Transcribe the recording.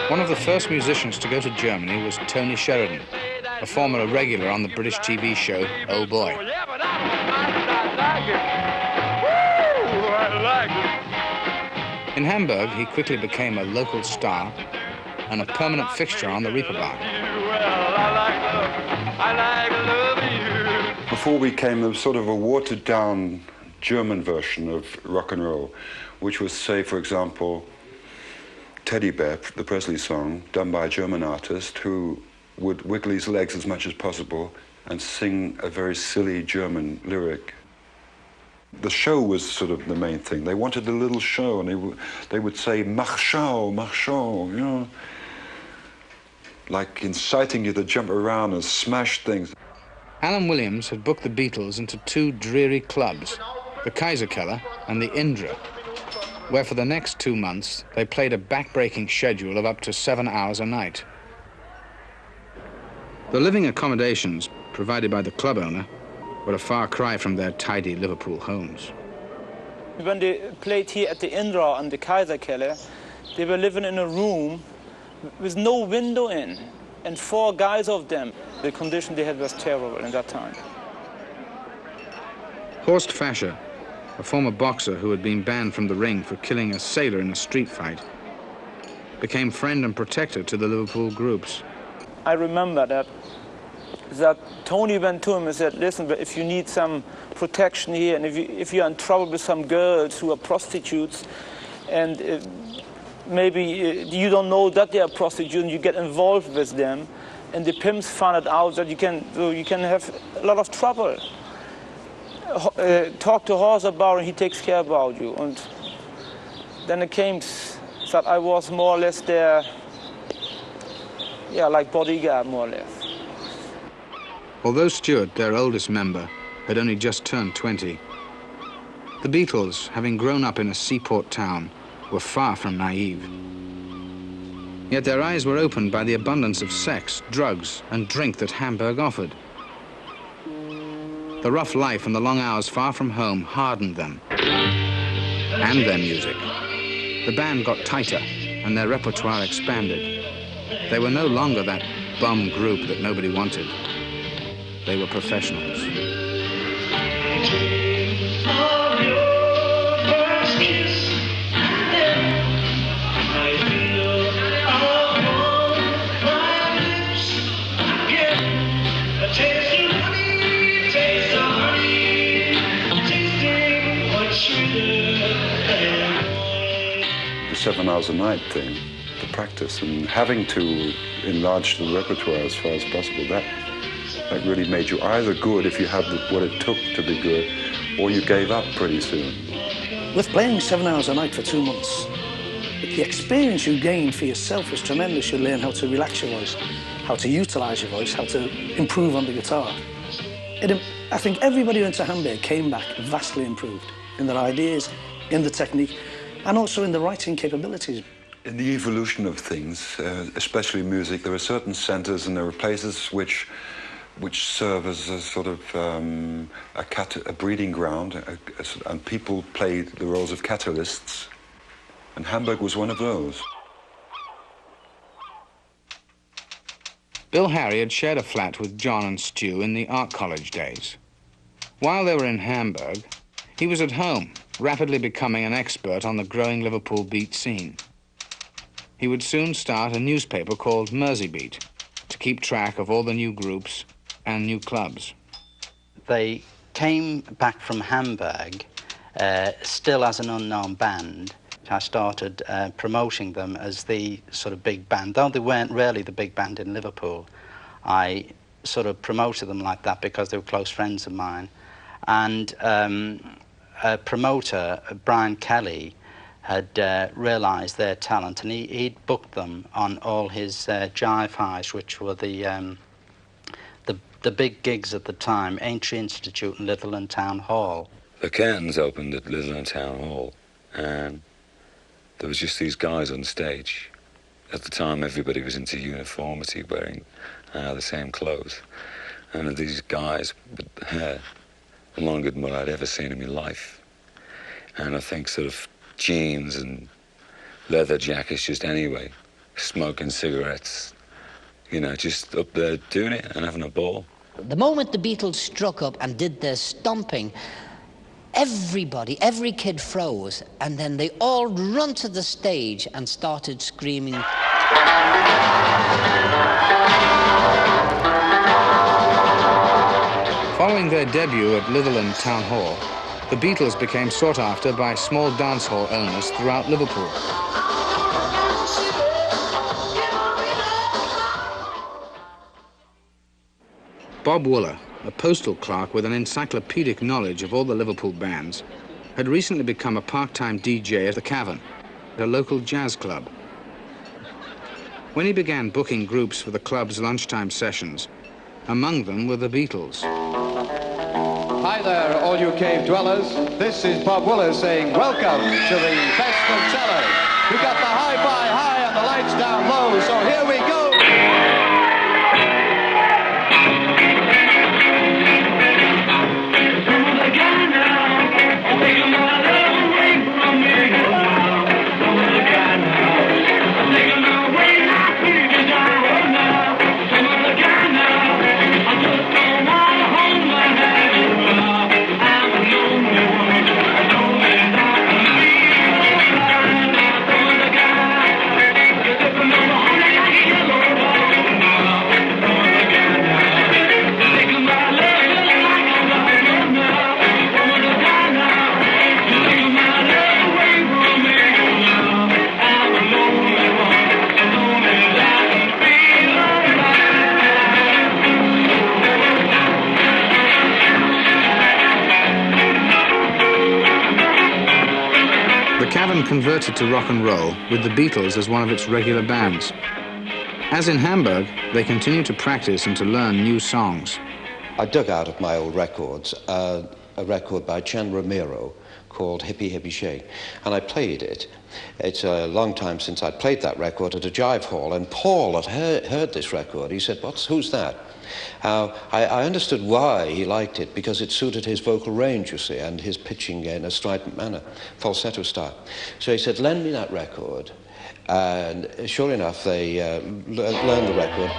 One of the first musicians to go to Germany was Tony Sheridan, a former regular on the British TV show Oh Boy. In Hamburg, he quickly became a local star and a permanent fixture on the Reeperbahn. Before we came, there was sort of a watered-down German version of rock and roll, which was, say, for example, Teddy Bear, the Presley song, done by a German artist who would wiggle his legs as much as possible and sing a very silly German lyric. The show was sort of the main thing. They wanted a little show, and they would say, mach show, you know, like inciting you to jump around and smash things. Alan Williams had booked the Beatles into two dreary clubs, the Kaiserkeller and the Indra, where for the next 2 months they played a back-breaking schedule of up to 7 hours a night. The living accommodations provided by the club owner were a far cry from their tidy Liverpool homes. When they played here at the Indra and the Kaiserkeller, they were living in a room with no window in, and 4 guys of them. The condition they had was terrible in that time. Horst Fascher, a former boxer who had been banned from the ring for killing a sailor in a street fight, became friend and protector to the Liverpool groups. I remember that Tony went to him and said, listen, but if you need some protection here, and if you're in trouble with some girls who are prostitutes, and maybe you don't know that they are prostitutes, and you get involved with them, and the pimps found it out that you can have a lot of trouble. Talk to Horst about it, he takes care about you. And then it came that I was more or less their, like bodyguard, more or less. Although Stewart, their oldest member, had only just turned 20, the Beatles, having grown up in a seaport town, were far from naive. Yet their eyes were opened by the abundance of sex, drugs, and drink that Hamburg offered. The rough life and the long hours far from home hardened them, and their music. The band got tighter, and their repertoire expanded. They were no longer that bum group that nobody wanted. They were professionals. The 7 hours a night thing, the practice, and having to enlarge the repertoire as far as possible, that really made you either good if you had what it took to be good, or you gave up pretty soon. With playing 7 hours a night for 2 months, the experience you gained for yourself was tremendous. You learn how to relax your voice, how to utilize your voice, how to improve on the guitar. I think everybody who went to Hamburg came back vastly improved in their ideas, in the technique, and also in the writing capabilities. In the evolution of things, especially music, there are certain centers and there are places which serve as a sort of a breeding ground, and people played the roles of catalysts, and Hamburg was one of those. Bill Harry had shared a flat with John and Stu in the art college days. While they were in Hamburg, he was at home, rapidly becoming an expert on the growing Liverpool beat scene. He would soon start a newspaper called Merseybeat to keep track of all the new groups and new clubs. They came back from Hamburg still as an unknown band. I started promoting them as the sort of big band. Though they weren't really the big band in Liverpool, I sort of promoted them like that because they were close friends of mine. And a promoter, Brian Kelly, had realised their talent, and he'd booked them on all his jive highs, which were the big gigs at the time, Aintree Institute and Litherland Town Hall. The curtains opened at Litherland Town Hall, and there was just these guys on stage. At the time, everybody was into uniformity, wearing the same clothes. And these guys with hair longer than what I'd ever seen in my life. And I think sort of jeans and leather jackets just anyway, smoking cigarettes, you know, just up there doing it and having a ball. The moment the Beatles struck up and did their stomping, everybody, every kid froze, and then they all run to the stage and started screaming. Following their debut at Litherland Town Hall, the Beatles became sought after by small dance hall owners throughout Liverpool. Bob Wooler, a postal clerk with an encyclopedic knowledge of all the Liverpool bands, had recently become a part-time DJ at the Cavern, a local jazz club. When he began booking groups for the club's lunchtime sessions, among them were the Beatles. Hi there, all you cave dwellers. This is Bob Wooler saying welcome to the best of sellers. We got the hi-fi high and the lights down low, so here we go. Converted to rock and roll with the Beatles as one of its regular bands. As in Hamburg, they continued to practice and to learn new songs. I dug out of my old records a record by Chan Romero called Hippie Hippie Shake, and I played it. It's a long time since I played that record at a jive hall, and Paul had heard this record. He said, who's that? I understood why he liked it, because it suited his vocal range, you see, and his pitching in a strident manner, falsetto style. So he said, lend me that record. And sure enough, they learned the record.